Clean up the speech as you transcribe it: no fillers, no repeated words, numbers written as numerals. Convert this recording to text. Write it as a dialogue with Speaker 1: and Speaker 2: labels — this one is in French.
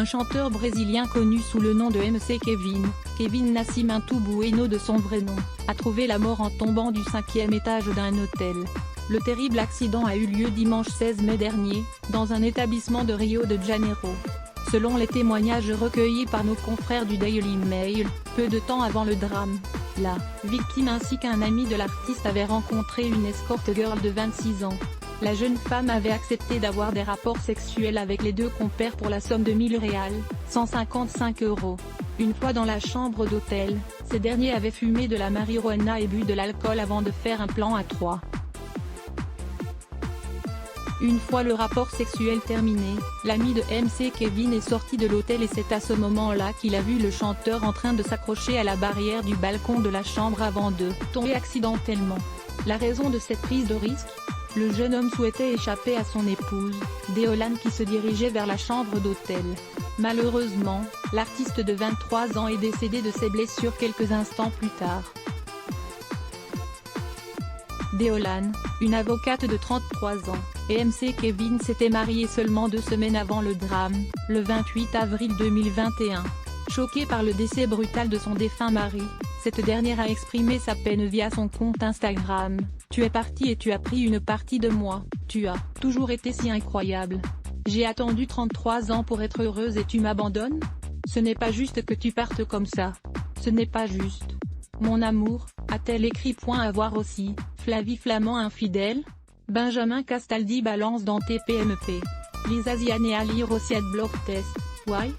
Speaker 1: Un chanteur brésilien connu sous le nom de MC Kevin, Kevin Nascimento Bueno de son vrai nom, a trouvé la mort en tombant du 5e étage d'un hôtel. Le terrible accident a eu lieu dimanche 16 mai dernier, dans un établissement de Rio de Janeiro. Selon les témoignages recueillis par nos confrères du Daily Mail, peu de temps avant le drame, la victime ainsi qu'un ami de l'artiste avaient rencontré une escort girl de 26 ans. La jeune femme avait accepté d'avoir des rapports sexuels avec les deux compères pour la somme de 1000 reals, 155 €. Une fois dans la chambre d'hôtel, ces derniers avaient fumé de la marijuana et bu de l'alcool avant de faire un plan à trois. Une fois le rapport sexuel terminé, l'ami de MC Kevin est sorti de l'hôtel et c'est à ce moment-là qu'il a vu le chanteur en train de s'accrocher à la barrière du balcon de la chambre avant de tomber accidentellement. La raison de cette prise de risque? Le jeune homme souhaitait échapper à son épouse, Deolane, qui se dirigeait vers la chambre d'hôtel. Malheureusement, l'artiste de 23 ans est décédé de ses blessures quelques instants plus tard. Deolane, une avocate de 33 ans, et MC Kevin s'étaient mariés seulement 2 semaines avant le drame, le 28 avril 2021. Choquée par le décès brutal de son défunt mari, cette dernière a exprimé sa peine via son compte Instagram. « Tu es parti et tu as pris une partie de moi, tu as toujours été si incroyable. J'ai attendu 33 ans pour être heureuse et tu m'abandonnes? Ce n'est pas juste que tu partes comme ça. Ce n'est pas juste. Mon amour », a-t-elle écrit. À voir aussi, Flavie Flamand infidèle? Benjamin Castaldi balance dans TPMP. Lisa Ziane à lire aussi blog test. Why?